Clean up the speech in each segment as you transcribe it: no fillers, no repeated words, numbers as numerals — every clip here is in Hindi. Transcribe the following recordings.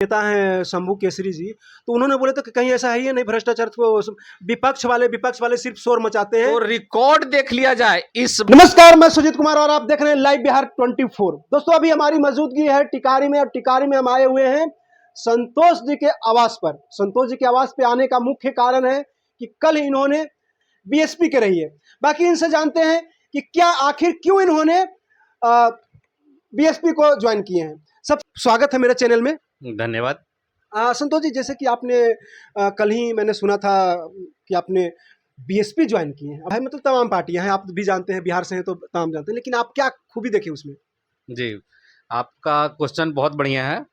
नेता हैं शंभू केसरी जी, तो उन्होंने बोले तो कि कहीं ऐसा है ही नहीं भ्रष्टाचार, तो विपक्ष वाले सिर्फ शोर मचाते हैं। तो रिकॉर्ड देख लिया जाए इस। नमस्कार, मैं सुजीत कुमार और आप देख रहे हैं लाइव बिहार 24। दोस्तों, अभी हमारी मौजूदगी है टिकारी में, और टिकारी में हम आए हुए हैं संतोष जी के आवास पर। संतोष जी के आवास पे आने का मुख्य कारण है कि कल इन्होंने बीएसपी के रही है। बाकी इनसे जानते हैं कि क्या आखिर क्यों इन्होंने बीएसपी को ज्वाइन किए हैं। सब स्वागत है मेरे चैनल में। धन्यवाद। संतोष जी, जैसे कि आपने कल ही मैंने सुना था कि आपने बीएसपी ज्वाइन किए हैं। भाई मतलब तमाम पार्टियां हैं, आप भी जानते हैं, बिहार से हैं तो तमाम जानते हैं, लेकिन आप क्या खूबी देखे उसमें? जी, आपका क्वेश्चन बहुत बढ़िया है।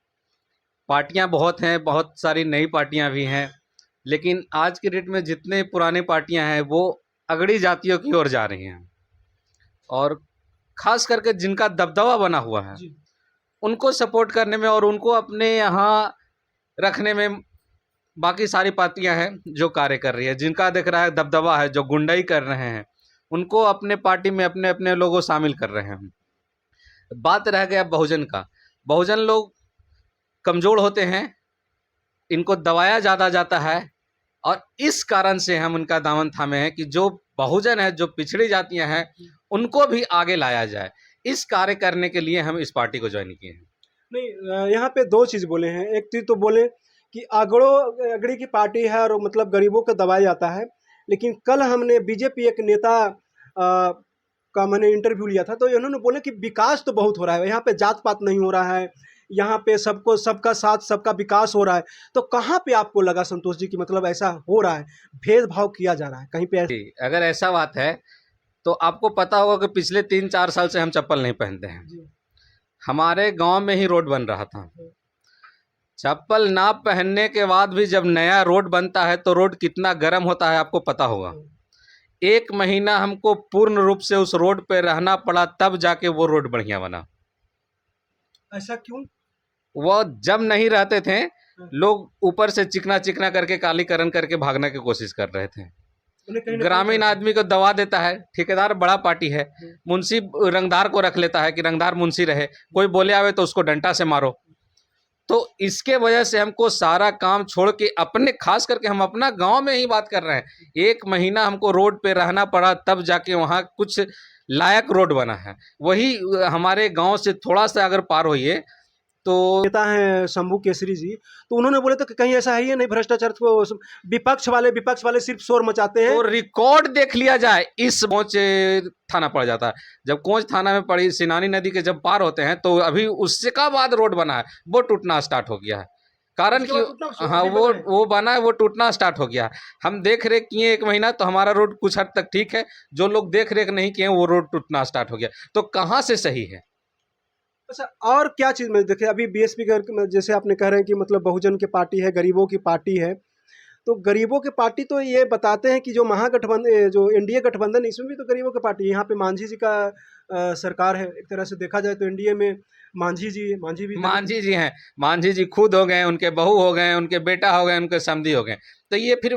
पार्टियां बहुत हैं, बहुत सारी नई पार्टियां भी हैं, लेकिन आज के डेट में जितने पुराने पार्टियां हैं वो अगड़ी जातियों की ओर जा रही हैं, और खास करके जिनका दबदबा बना हुआ है उनको सपोर्ट करने में और उनको अपने यहाँ रखने में बाकी सारी पार्टियां हैं जो कार्य कर रही है। जिनका दिख रहा है दबदबा है, जो गुंडाई कर रहे हैं, उनको अपने पार्टी में अपने अपने लोगों शामिल कर रहे हैं। बात रह गया बहुजन का। बहुजन लोग कमज़ोर होते हैं, इनको दबाया ज़्यादा जाता है, और इस कारण से हम उनका दामन थामे हैं कि जो बहुजन है, जो पिछड़ी जातियां हैं, उनको भी आगे लाया जाए। इस कार्य करने के लिए हम इस पार्टी को ज्वाइन किए हैं। नहीं, यहाँ पे दो चीज़ बोले हैं। एक चीज़ तो बोले कि अगड़ी की पार्टी है और मतलब गरीबों को दबाया जाता है, लेकिन कल हमने बीजेपी एक नेता का मैंने इंटरव्यू लिया था, तो इन्होंने बोले कि विकास तो बहुत हो रहा है, यहाँ पे जात पात नहीं हो रहा है, यहाँ पे सबको सबका साथ सबका विकास हो रहा है। तो कहाँ पे आपको लगा संतोष जी कि मतलब ऐसा हो रहा है, भेदभाव किया जा रहा है कहीं पे? अगर ऐसा बात है तो आपको पता होगा कि पिछले 3-4 साल से हम चप्पल नहीं पहनते हैं। हमारे गांव में ही रोड बन रहा था। चप्पल ना पहनने के बाद भी जब नया रोड बनता है तो रोड कितना गर्म होता है आपको पता होगा। 1 महीना हमको पूर्ण रूप से उस रोड पे रहना पड़ा, तब जाके वो रोड बढ़िया बना। ऐसा क्यों? वो जब नहीं रहते थे, लोग ऊपर से चिकना चिकना करके कालीकरण करके भागने की कोशिश कर रहे थे। ग्रामीण आदमी को दबा देता है, ठेकेदार बड़ा पार्टी है, मुंशी रंगदार को रख लेता है कि रंगदार मुंशी रहे, कोई बोले आवे तो उसको डंडा से मारो। तो इसके वजह से हमको सारा काम छोड़ के अपने, खास करके हम अपना गांव में ही बात कर रहे हैं, 1 महीना हमको रोड पे रहना पड़ा, तब जाके वहाँ कुछ लायक रोड बना है। वही हमारे गांव से थोड़ा सा अगर पार होइए तो नेता हैं शंभू केसरी जी, तो उन्होंने बोले तो कि कहीं ऐसा है ही नहीं भ्रष्टाचार, तो विपक्ष वाले सिर्फ शोर मचाते हैं। तो रिकॉर्ड देख लिया जाए इस कोंच थाना पड़ जाता है। जब कोंच थाना में पड़ी सिनानी नदी के जब पार होते हैं तो अभी उससे का बाद रोड बना है, वो टूटना स्टार्ट हो गया है। कारण कि हाँ, वो बना है, वो टूटना स्टार्ट हो गया है। हम देख रेख किए 1 महीना तो हमारा रोड कुछ हद तक ठीक है, जो लोग देख रेख नहीं किए वो रोड टूटना स्टार्ट हो गया। तो कहाँ से सही है? अच्छा, और क्या चीज़ में देखिए, अभी बीएसपी का जैसे आपने कह रहे हैं कि मतलब बहुजन की पार्टी है, गरीबों की पार्टी है, तो गरीबों की पार्टी तो ये बताते हैं कि जो महागठबंधन, जो एनडीए गठबंधन, इसमें भी तो गरीबों की पार्टी है। यहाँ पे मांझी जी का सरकार है। एक तरह से देखा जाए तो एनडीए में मांझी जी हैं। मांझी जी खुद हो गए, उनके बहू हो गए, उनके बेटा हो गए, उनके समधी हो गए। तो ये फिर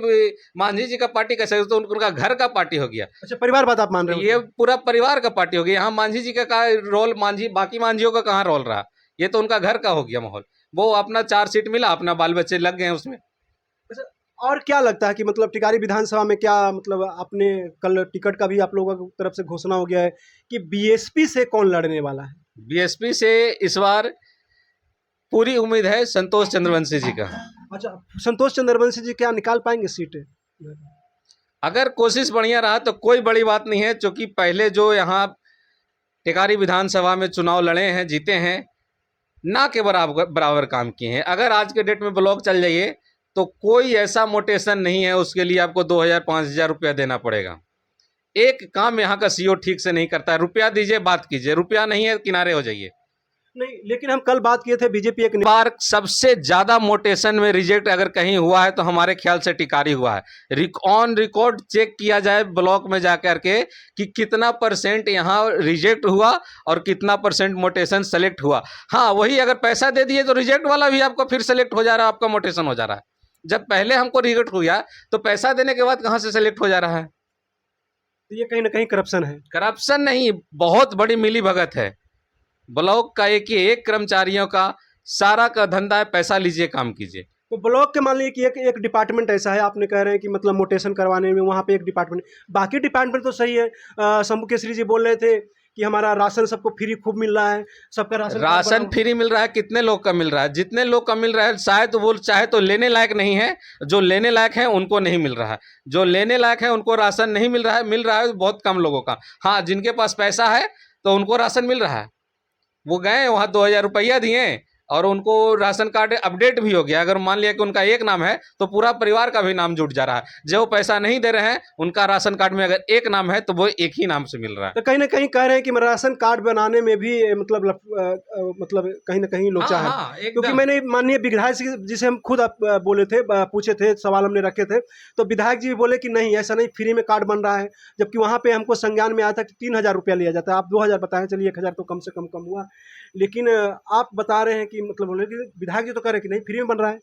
मांझी जी का पार्टी कैसे? तो उनका घर का पार्टी हो गया। अच्छा, परिवार बात आप मान रहे हो? ये पूरा परिवार का पार्टी हो गया। यहाँ मांझी जी का रोल, बाकी मांझियों का कहाँ रोल रहा? ये तो उनका घर का हो गया माहौल। वो अपना 4 सीट मिला, अपना बाल बच्चे लग गए उसमें। अच्छा, और क्या लगता है कि मतलब टिकारी विधानसभा में क्या मतलब आपने कल टिकट का भी आप लोगों की तरफ से घोषणा हो गया है कि बीएसपी से कौन लड़ने वाला है? बीएसपी से इस बार पूरी उम्मीद है संतोष चंद्रवंशी जी का। अच्छा, संतोष चंद्रवंशी जी क्या निकाल पाएंगे सीटें? अगर कोशिश बढ़िया रहा तो कोई बड़ी बात नहीं है, क्योंकि पहले जो यहाँ टिकारी विधानसभा में चुनाव लड़े हैं, जीते हैं, ना के बराबर काम किए हैं। अगर आज के डेट में ब्लॉक चल जाइए तो कोई ऐसा मोटेशन नहीं है, उसके लिए आपको 2000-5000 रुपया देना पड़ेगा। एक काम यहाँ का सीओ ठीक से नहीं करता है। रुपया दीजिए, बात कीजिए, रुपया नहीं है किनारे हो जाइए। नहीं, लेकिन हम कल बात किए थे, बीजेपी एक बार सबसे ज्यादा मोटेशन में रिजेक्ट अगर कहीं हुआ है तो हमारे ख्याल से टिकारी हुआ है। ऑन रिकॉर्ड चेक किया जाए ब्लॉक में जाकर के कि कितना % यहाँ रिजेक्ट हुआ और कितना % मोटेशन सेलेक्ट हुआ। हाँ, वही अगर पैसा दे दिए तो रिजेक्ट वाला भी आपको फिर सेलेक्ट हो जा रहा है, आपका मोटेशन हो जा रहा है। जब पहले हमको रिजेक्ट हुआ तो पैसा देने के बाद कहाँ से सेलेक्ट हो जा रहा है? तो ये कहीं ना कहीं करप्शन है। करप्शन नहीं, बहुत बड़ी मिली भगत है। ब्लॉक का एक कर्मचारियों का सारा का धंधा है, पैसा लीजिए, काम कीजिए। तो ब्लॉक के मान लीजिए कि एक डिपार्टमेंट ऐसा है, आपने कह रहे हैं कि मतलब मोटेशन करवाने में वहाँ पे एक डिपार्टमेंट, बाकी डिपार्टमेंट तो सही है। शंभू केसरी जी बोल रहे थे कि हमारा राशन सबको फ्री खूब मिल रहा है, सबका राशन कार्ड राशन बना फ्री मिल रहा है, कितने लोग का मिल रहा है? जितने लोग का मिल रहा है शायद वो चाहे तो लेने लायक नहीं है, जो लेने लायक है उनको नहीं मिल रहा है, जो लेने लायक है उनको राशन नहीं मिल रहा है बहुत कम लोगों का। हाँ, जिनके पास पैसा है तो उनको राशन मिल रहा है। वो गए वहाँ 2000 रुपया दिए और उनको राशन कार्ड अपडेट भी हो गया। अगर मान लिया कि उनका एक नाम है तो पूरा परिवार का भी नाम जुट जा रहा है। जो पैसा नहीं दे रहे हैं उनका राशन कार्ड में अगर एक नाम है तो वो एक ही नाम से मिल रहा है। तो कहीं ना कहीं कह रहे हैं कि राशन कार्ड बनाने में भी मतलब मतलब कहीं ना कहीं लोचा हाँ है। हाँ, क्योंकि एकदम। मैंने माननीय विधायक जी जिसे हम खुद बोले थे, पूछे थे, सवाल हमने रखे थे, तो विधायक जी भी बोले कि नहीं ऐसा नहीं, फ्री में कार्ड बन रहा है। जबकि वहाँ पे हमको संज्ञान में आया था कि 3000 रुपया लिया जाता है, आप 2000 बताएं, चलिए 1000 तो कम से कम हुआ। लेकिन आप बता रहे हैं कि मतलब बोले कि विधायक जी तो कह रहे हैं कि नहीं फ्री में बन रहा है।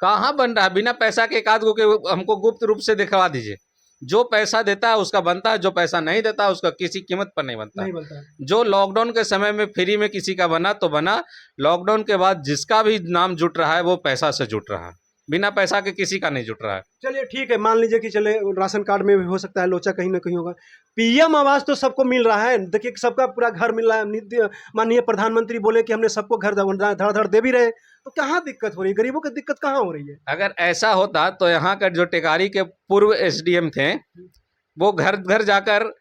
कहाँ बन रहा है? बिना पैसा के एक आध गो के हमको गुप्त रूप से दिखवा दीजिए। जो पैसा देता है उसका बनता है, जो पैसा नहीं देता है उसका किसी कीमत पर नहीं बनता है। नहीं बनता है। जो लॉकडाउन के समय में फ्री में किसी का बना तो बना, लॉकडाउन के बाद जिसका भी नाम जुट रहा है वो पैसा से जुट रहा है, बिना पैसा के किसी का नहीं जुट रहा है। चलिए ठीक है, मान लीजिए कि चले राशन कार्ड में भी हो सकता है लोचा कहीं ना कहीं होगा। पीएम आवास तो सबको मिल रहा है, देखिए सबका पूरा घर मिल रहा है। माननीय प्रधानमंत्री बोले कि हमने सबको घर धड़ धड़ दे भी रहे, तो कहाँ दिक्कत हो रही है? गरीबों की दिक्कत कहाँ हो रही है? अगर ऐसा होता तो यहाँ का जो टेकारी के पूर्व एसडीएम थे वो घर घर जाकर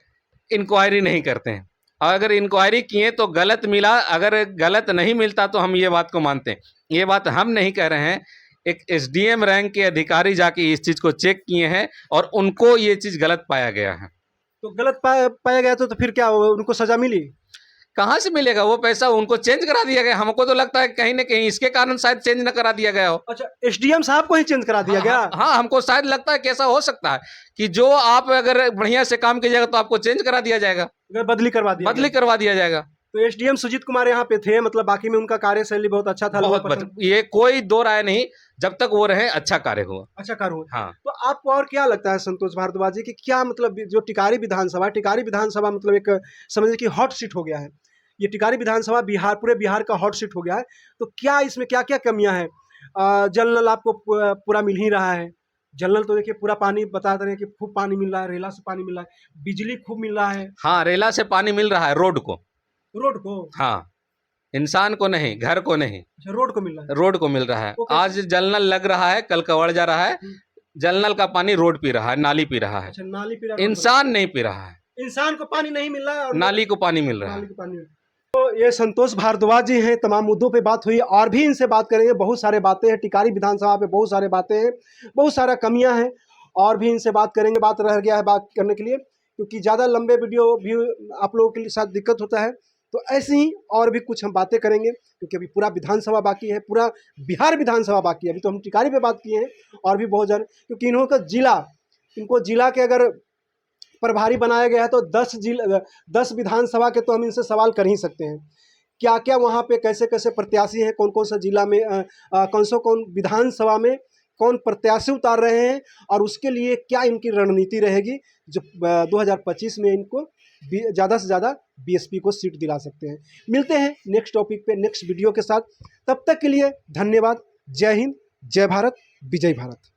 इंक्वायरी नहीं करते हैं, और अगर इंक्वायरी किए तो गलत मिला, अगर गलत नहीं मिलता तो हम ये बात को मानते हैं। ये बात हम नहीं कह रहे हैं, एक एसडीएम रैंक के अधिकारी जाके इस चीज़ को चेक किए हैं और उनको ये चीज़ गलत पाया गया है। तो गलत पाया गया तो फिर क्या हुआ? उनको सजा मिली? कहाँ से मिलेगा वो पैसा? उनको चेंज करा दिया गया। हमको तो लगता है कहीं ना कहीं इसके कारण शायद चेंज न करा दिया गया हो। अच्छा, एसडीएम साहब को ही चेंज करा दिया गया? हाँ, हमको शायद लगता है कि ऐसा हो सकता है कि जो आप अगर बढ़िया से काम कीजिएगा तो आपको चेंज करा दिया जाएगा, बदली करवा दिया बदली करवा दिया जाएगा। तो एसडीएम सुजीत कुमार यहाँ पे थे, मतलब बाकी में उनका कार्यशैली बहुत अच्छा था, लोगों को पसंद। ये कोई दो राय नहीं, जब तक वो रहे अच्छा कार्य हुआ। अच्छा कार्य हुआ। हाँ। तो आपको और क्या लगता है संतोष भारद्वाज जी कि क्या मतलब जो टिकारी विधानसभा मतलब एक समझिए कि हॉट सीट हो गया है, ये टिकारी विधानसभा बिहार, पूरे बिहार का हॉट सीट हो गया है, तो क्या इसमें क्या क्या कमियां हैं? जल नल आपको पूरा मिल ही रहा है। जल नल तो देखिए पूरा पानी बता रहे हैं कि खूब पानी मिल रहा है, रेला से पानी मिल रहा है, बिजली खूब मिल रहा है। हाँ, रेला से पानी मिल रहा है, रोड को। रोड को? हाँ, इंसान को नहीं, घर को नहीं, अच्छा, रोड को मिल रहा है। रोड को मिल रहा है। वो कैसे? आज जल नल लग रहा है, कल कवड़ जा रहा है, जल नल का पानी रोड पी रहा है, नाली पी रहा है। अच्छा, नाली पी रहा है, इंसान नहीं पी रहा है, इंसान को पानी नहीं मिल रहा है और नाली को पानी मिल रहा नाली है। को पानी। तो ये संतोष भारद्वाज जी हैं, तमाम मुद्दों पे बात हुई, और भी इनसे बात करेंगे। बहुत सारे बातें हैं टिकारी विधानसभा पे, बहुत सारे बातें हैं, बहुत सारा कमियां हैं, और भी इनसे बात करेंगे। बात रह गया है बात करने के लिए, क्योंकि ज़्यादा लंबे वीडियो भी आप लोगों के साथ दिक्कत होता है, तो ऐसे ही और भी कुछ हम बातें करेंगे, क्योंकि अभी पूरा विधानसभा बाकी है, पूरा बिहार विधानसभा बाकी है। अभी तो हम टिकारी पे बात किए हैं, और भी बहुत ज़्यादा, क्योंकि इनको जिला के अगर प्रभारी बनाया गया है तो 10 विधानसभा के तो हम इनसे सवाल कर ही सकते हैं, क्या क्या वहाँ पे कैसे कैसे प्रत्याशी हैं, कौन कौन सा जिला में कौन विधानसभा में कौन प्रत्याशी उतार रहे हैं, और उसके लिए क्या इनकी रणनीति रहेगी जो 2025 में इनको ज़्यादा से ज़्यादा बीएसपी को सीट दिला सकते हैं। मिलते हैं नेक्स्ट टॉपिक पे, नेक्स्ट वीडियो के साथ। तब तक के लिए धन्यवाद। जय हिंद, जय भारत, विजय भारत।